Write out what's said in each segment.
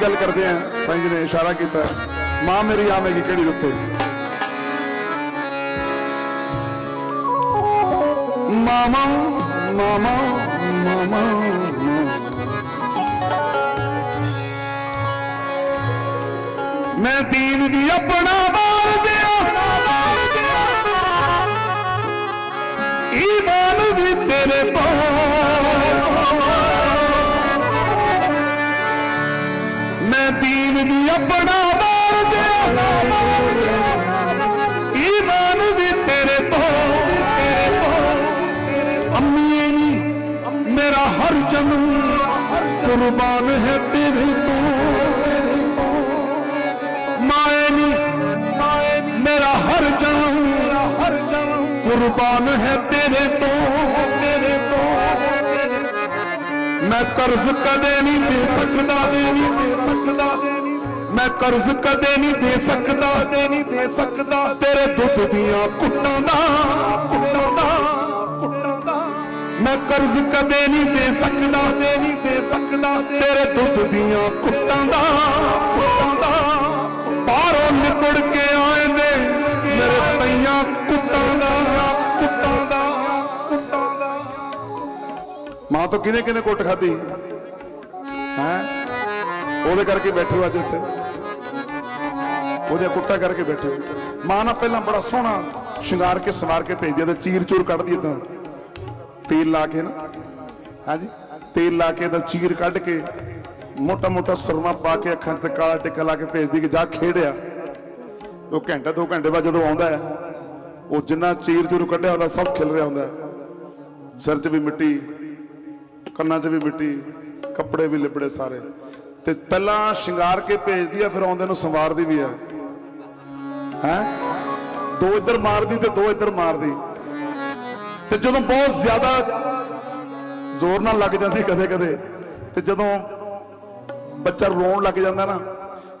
गल करते हैं। साईं जी ने इशारा किया, मां मेरी आवेगी किहड़ी रुत्ते। मामा मामा मामा मैं दीन दी अपना बार दिया, ईमान भी तेरे तो मैं दीन दी अपना बार दिया, ईमान भी तेरे तो। अम्मी मेरा हर जन्म कुर्बान है तेरे तो। मायनी मेरा हर जन्म कुर्बान है तेरे तो। मैं कर्ज कदे नहीं दे सकता, मैं कर्ज कदे नहीं दे सकता तेरे दुध दियां कुट्टां दा। मैं कर्ज कदे नहीं दे सकता तेरे दुध दियां कुट्टां दा। बाहरों निकल के आए दे मेरे पईयां कुट्टां दा। मां तो किने किने कुट खाधी है, ਉਹਦੇ करके बैठे हो अज इत्थे, ਉਹਦੇ कुट्टा करके बैठे हो। मां ना पहला बड़ा सोहना शिंगार के सवार के भेज दिया, चीर चूर कढ़ दी, इदा तेल ला के ना, हाँ जी तेल ला के चीर कढ़ के मोटा मोटा सुरमा पा के अखां च काला टिक्का ला के भेज दी कि जा खेड़िया। तो घंटा 2 घंटे बाद जो आता है वो जिन्ना चीर चूर कढ़िया होंदा सब खिल रहा होंदा, सिर च भी मिट्टी, कन्ना च भी मिट्टी, कपड़े भी लिबड़े सारे। ते पहला शिंगार के भेज दिया, फिर आउंदे नूं संवार दी भी है, 2 इधर मार दी ते 2 इधर मार दी। ते जदों बहुत ज्यादा जोर नाल लग जाती कदे कदे, ते जदों बच्चा रोन लग जाता ना,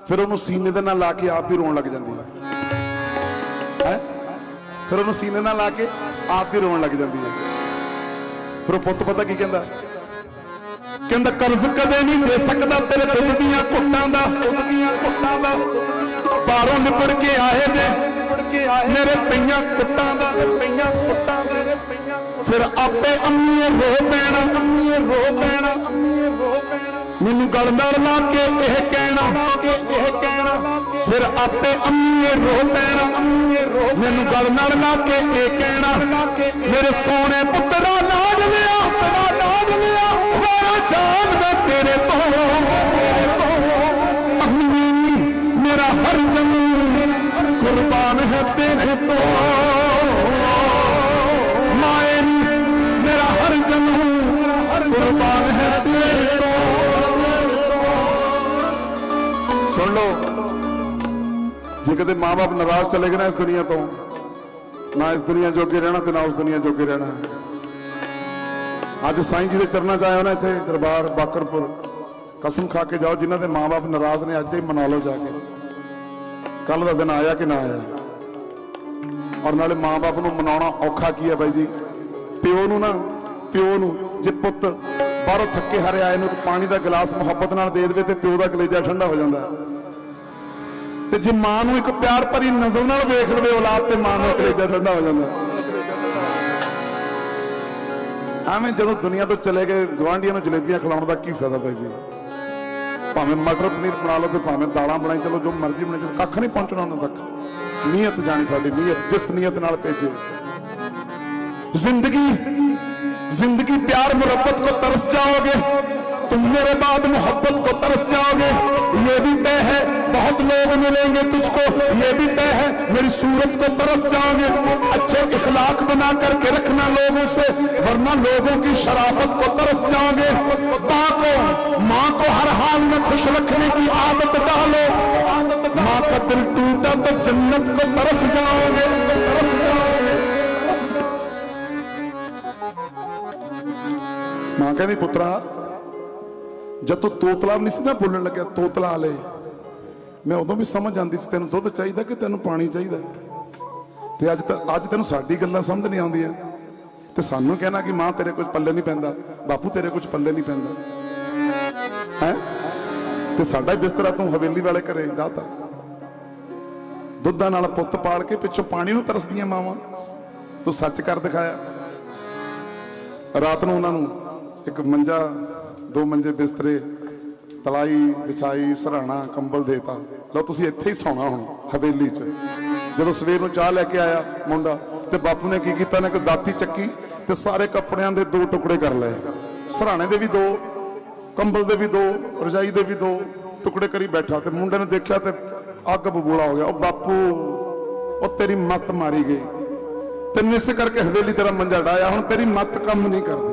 फिर उन्होंने सीने दे नाल ला के आप ही रोन लग जाती है, फिर उन्होंने सीने नाल ला के आप ही रोन लग जाती है। फिर पुत पता की कहता, कहता कर्ज कदे नहीं दे सकता तेरे दुध दियां कुट्टां दा। बाहरों निपड़ के आए ने मेरे पईयां कुट्टां दा। फिर आपे अम्मीए रो पैना, मैनू गल नाल ला के यह कहना, फिर आपे अम्मीए रो पैना, मैनू गल नाल ला के यह कहना, मेरे सोने पुत्रा लाड लिया, वारा जान मैं तेरे तो। अम्मी मेरा हर जन्म कुर्बान है तेरे तो। माए मेरा हर जन्म कुर्बान है तेरे तो। सुन लो, जे कदे माँ बाप नाराज चले गए ना इस दुनिया तो, ना इस दुनिया जोगे रहना ते ना उस दुनिया जोगे रहना। अज साईं जी के चरणों च आए हो ना, इतने दरबार बाकरपुर, कसम खा के जाओ जिन्हों के माँ बाप नाराज ने अज ही मना लो जाके। कल का दिन आया कि ना आया, और नाले माँ बाप को मनाना औखा की है बाई जी। प्यो नू ना, प्यो नू जे पुत बाहरों थके हारे आए नू पानी का गिलास मुहब्बत नाल दे दे ते प्यो का कलेजा ठंडा हो जाता है। ते जे मां नू एक प्यार भरी नजर नाल वेख लवे औलाद ते मां का कलेजा ठंडा हो जाता है। एवं जो दुनिया तो चले गए गवांढियों जलेबियां खिलाने का की फायदा भाई जी। भावें मटर पनीर बना लो तो भावें दालां बनाई चलो, जो मर्जी बनाई चलो, कख नहीं पहुंचना उन्होंने तक। नीयत जानी थोड़ी, नीयत जिस नीयत नाल भेजे। जिंदगी प्यार मुहब्बत को तरस जाओगे तुम, मेरे बाद मोहब्बत को तरस जाओगे। ये भी तय है बहुत लोग मिलेंगे तुझको, ये भी तय है मेरी सूरत को तरस जाओगे। अच्छे इखलाक बना करके रखना लोगों से, वरना लोगों की शराफत को तरस जाओगे। माँ को हर हाल में खुश रखने की आदत डालो। माँ का दिल टूटा तो जन्नत को तरस जाओगे। मां कहती पुत्रा जब तू तोतला नहीं ना बोलने लगे, तोतला ले, मैं उदों भी समझ आती सी तेन दुध चाहिए कि तेन पानी चाहिए। ते अज तेन साडी गल्लां समझ नहीं आउंदियां ते सानू कहना कि मां तेरे कुछ पल्ले नहीं पैंदा, बापू तेरे कुछ पल्ले नहीं पैंदा है। ਤੇ ਸਾਡਾ ਹੀ ਬਿਸਤਰਾ ਤੂੰ ਹਵੇਲੀ ਵਾਲੇ ਘਰੇ ਡਾਹਤਾ। ਦੁੱਧਾਂ ਨਾਲ ਪੁੱਤ ਪਾਲ ਕੇ ਪਿੱਛੋਂ ਪਾਣੀ ਨੂੰ ਤਰਸਦੀਆਂ ਮਾਵਾਂ, ਤੂੰ ਸੱਚ ਕਰ ਦਿਖਾਇਆ। ਰਾਤ ਨੂੰ ਉਹਨਾਂ ਨੂੰ ਇੱਕ ਮੰਜਾ, 2 ਮੰਜੇ ਬਿਸਤਰੇ, ਤਲਾਈ ਵਿਛਾਈ, ਸਰਾਣਾ, ਕੰਬਲ ਦੇਤਾ, ਲਓ ਤੁਸੀਂ ਇੱਥੇ ਹੀ ਸੌਣਾ ਹੁਣ ਹਵੇਲੀ 'ਚ। ਜਦੋਂ ਸਵੇਰ ਨੂੰ ਚਾਹ ਲੈ ਕੇ ਆਇਆ ਮੁੰਡਾ, ਤੇ ਬਾਪੂ ਨੇ ਕੀ ਕੀਤਾ ਨਾ, ਕਿ ਦਾਤੀ ਚੱਕੀ ਤੇ ਸਾਰੇ ਕੱਪੜਿਆਂ ਦੇ 2 ਟੁਕੜੇ ਕਰ ਲਏ, ਸਰਾਣੇ ਦੇ ਵੀ 2, ਕੰਬਲ ਦੇ ਵੀ 2, ਰਜਾਈ ਦੇ ਵੀ 2 ਟੁਕੜੇ ਕਰੀ ਬੈਠਾ। ਤੇ ਮੁੰਡੇ ਨੇ ਦੇਖਿਆ ਤੇ ਅੱਗ ਬਬੂਲਾ ਹੋ ਗਿਆ। ਉਹ ਬਾਪੂ, ਉਹ ਤੇਰੀ ਮੱਤ ਮਾਰੀ ਗਈ, ਤੈਨੂੰ ਇਸੇ ਕਰਕੇ ਹਵੇਲੀ ਤੇਰਾ ਮੰਜਾ ਡਾਇਆ, ਹੁਣ ਤੇਰੀ ਮੱਤ ਕੰਮ ਨਹੀਂ ਕਰਦੀ।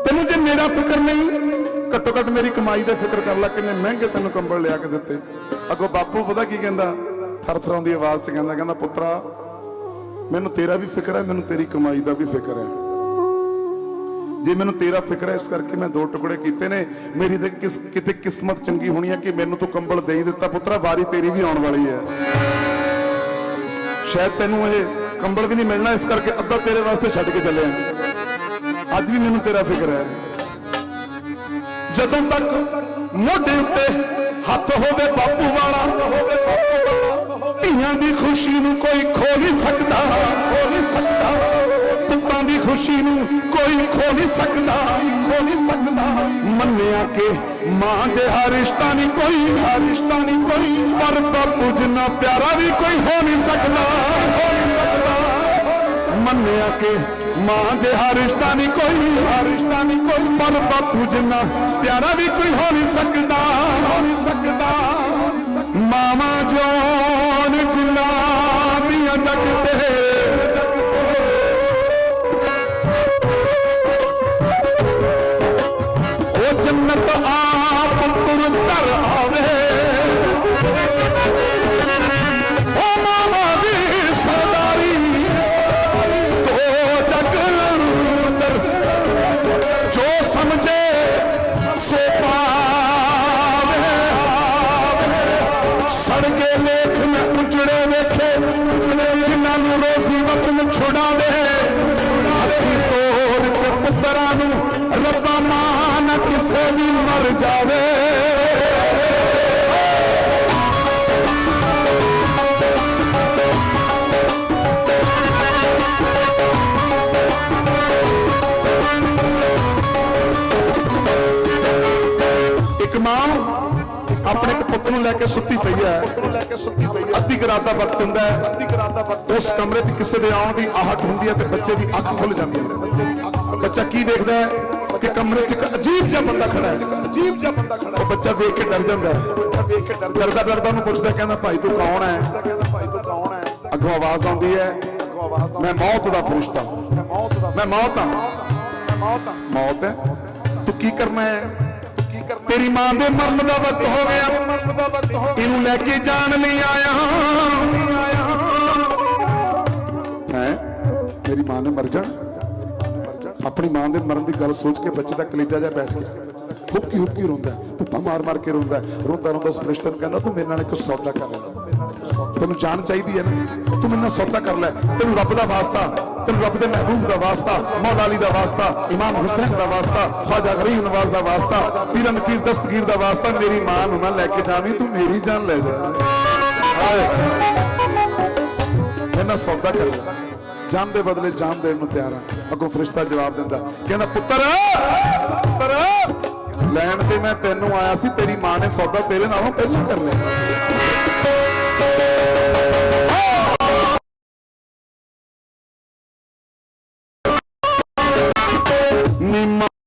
ਤੈਨੂੰ ਜੇ ਮੇਰਾ ਫਿਕਰ ਨਹੀਂ, ਘੱਟੋ ਘੱਟ ਮੇਰੀ ਕਮਾਈ ਦਾ ਫਿਕਰ ਕਰ ਲੈ, ਕਿੰਨੇ ਮਹਿੰਗੇ ਤੈਨੂੰ ਕੰਬਲ ਲਿਆ ਕੇ ਦਿੱਤੇ। ਅੱਗੋਂ ਬਾਪੂ ਪਤਾ ਕੀ ਕਹਿੰਦਾ, ਥਰਥਰਾਉਂਦੀ ਆਵਾਜ਼ 'ਚ ਕਹਿੰਦਾ ਪੁੱਤਰਾ, ਮੈਨੂੰ ਤੇਰਾ ਵੀ ਫਿਕਰ ਹੈ, ਮੈਨੂੰ ਤੇਰੀ ਕਮਾਈ ਦਾ ਵੀ ਫਿਕਰ ਹੈ। ਜੇ ਮੈਨੂੰ ਤੇਰਾ ਫਿਕਰ ਹੈ, ਇਸ ਕਰਕੇ ਮੈਂ 2 ਟੁਕੜੇ ਕੀਤੇ ਨੇ। ਮੇਰੀ ਤੇ ਕਿਤੇ ਕਿਸਮਤ ਚੰਗੀ ਹੋਣੀ ਹੈ ਕਿ ਮੈਨੂੰ ਤੂੰ ਕੰਬਲ ਦੇ ਹੀ ਦਿੱਤਾ। ਪੁੱਤਰਾ, ਵਾਰੀ ਤੇਰੀ ਵੀ ਆਉਣ ਵਾਲੀ ਹੈ, ਸ਼ਾਇਦ ਤੈਨੂੰ ਇਹ ਕੰਬਲ ਵੀ ਨਹੀਂ ਮਿਲਣਾ, ਇਸ ਕਰਕੇ ਅੱਧਾ ਤੇਰੇ ਵਾਸਤੇ ਛੱਡ ਕੇ ਚੱਲਿਆ। ਅੱਜ ਵੀ ਮੈਨੂੰ ਤੇਰਾ ਫਿਕਰ ਹੈ। ਜਦੋਂ ਤੱਕ ਮੋਢੇ ਉੱਤੇ ਹੱਥ ਹੋਵੇ ਬਾਪੂ ਵਾਲਾ, ਧੀਆਂ ਦੀ ਖੁਸ਼ੀ ਨੂੰ ਕੋਈ ਖੋ ਨਹੀਂ ਸਕਦਾ, ਖੋ ਨਹੀਂ ਸਕਦਾ। ਪੁੱਤਾਂ ਦੀ ਖੁਸ਼ੀ ਨੂੰ ਕੋਈ ਖੋ ਨਹੀਂ ਸਕਦਾ, ਖੋ ਨਹੀਂ ਸਕਦਾ। ਮੰਨਿਆ ਕਿ ਮਾਂ ਜਿਹਾ ਰਿਸ਼ਤਾ ਨਹੀਂ ਕੋਈ, ਰਿਸ਼ਤਾ ਨਹੀਂ ਕੋਈ, ਪਰ ਬਾਪੂ ਜਿੰਨਾ ਪਿਆਰਾ ਵੀ ਕੋਈ ਹੋ ਨਹੀਂ ਸਕਦਾ, ਹੋ ਨਹੀਂ ਸਕਦਾ। ਮੰਨਿਆ ਕਿ ਮਾਂ ਜਿਹਾ ਰਿਸ਼ਤਾ ਨਹੀਂ ਕੋਈ, ਰਿਸ਼ਤਾ ਨਹੀਂ ਕੋਈ, ਪਰ ਬਾਪੂ ਜਿੰਨਾ ਪਿਆਰਾ ਵੀ ਕੋਈ ਹੋ ਨਹੀਂ ਸਕਦਾ, ਹੋ ਨਹੀਂ ਸਕਦਾ। ਮਾਵਾਂ ਜੋਨ ਜਿੰਨਾ ਦੀਆਂ ਜੱਗ ਤੇ, ਉਹ ਜੰਨਤ ਆਪ ਤੁਰ ਕਰ ਆਵੇ। ਉਹ ਮਾਵਾਂ ਦੀ ਸਰਦਾਰੀ ਜੋ ਸਮਝੇ ਸੋ ਪਾਵੇ। ਸੜਕੇ ਲੇਖ ਮੈਂ ਉਜੜੇ ਵੇਖੇ, ਜਿਨ੍ਹਾਂ ਨੂੰ ਰੋਜ਼ੀ ਵਤਨ ਛੁਡਾਵੇ। ਹੱਥੀ ਤੋੜ ਕੇ ਪੁੱਤਰਾਂ ਨੂੰ ਰੱਬਾ ਮਾਂ ਨਾ ਕਿਸੇ ਵੀ ਮਰ ਜਾਵੇ। ਇੱਕ ਮਾਂ ਆਪਣੇ ਇੱਕ ਪੁੱਤ ਨੂੰ ਲੈ ਕੇ ਸੁੱਤੀ ਪਈ ਹੈ, ਅੱਧੀ ਰਾਤ ਦਾ ਵਕਤ ਹੁੰਦਾ ਹੈ। ਉਸ ਕਮਰੇ 'ਚ ਕਿਸੇ ਦੇ ਆਉਣ ਦੀ ਆਹਟ ਹੁੰਦੀ ਹੈ ਤੇ ਬੱਚੇ ਦੀ ਅੱਖ ਖੁੱਲ ਜਾਂਦੀ ਹੈ। ਬੱਚਾ ਕੀ ਦੇਖਦਾ ਹੈ ਕਿ ਕਮਰੇ 'ਚ ਇੱਕ ਅਜੀਬ ਜਿਹਾ ਬੰਦਾ ਖੜਾ ਹੈ, ਅਜੀਬ ਜਿਹਾ ਬੰਦਾ ਖੜਾ ਹੈ। ਉਹ ਬੱਚਾ ਵੇਖ ਕੇ ਡਰ ਜਾਂਦਾ ਹੈ, ਡਰਦਾ ਡਰਦਾ ਉਹਨੂੰ ਪੁੱਛਦਾ, ਕਹਿੰਦਾ ਭਾਈ ਤੂੰ ਕੌਣ ਹੈ? ਅੱਗੋਂ ਆਵਾਜ਼ ਆਉਂਦੀ ਹੈ, ਮੈਂ ਮੌਤ ਦਾ ਫਰਿਸ਼ਤਾ, ਮੈਂ ਮੌਤ ਹਾਂ। ਮੌਤ ਹੈ? ਤੂੰ ਕੀ ਕਰਨਾ ਹੈ? तेरी मां दे मरण दा वक्त हो गया, इनू लेके जान नहीं आया है। मेरी मां ने मर जाना। अपनी मां दे मरण की गल सोच के बच्चे का कलेजा जा बैठ गया, हुक्की हुक्की रोंदा, भुप्पा मार मार के रोंदा, रोंदा रोंदा उस फरिश्ते नूं कहंदा, तू मेरे नाल इक सौदा कर ले, तैनूं जान चाहिदी है ना, तू मेरे नाल सौदा कर ले। तैनूं रब दा वास्ता, तैनूं रब दे महबूब दा वास्ता, मौला अली दा वास्ता, इमाम हुसैन दा वास्ता, ख्वाजा गरीब नवाज दा वास्ता, पीरन पीर दस्तगीर दा वास्ता, मेरी मां नूं ना लेके जावीं, तू मेरी जान ले जा। मेरे नाल सौदा कर ले, जान दे बदले जान देण नूं तैयार हां। अगों फरिश्ता जवाब दिंदा, कहंदा पुत्तर पुत्तर लैण ते मैं तैनूं आया सी, तेरी मां ने सौदा तेरे नालों पहलां कर लिया।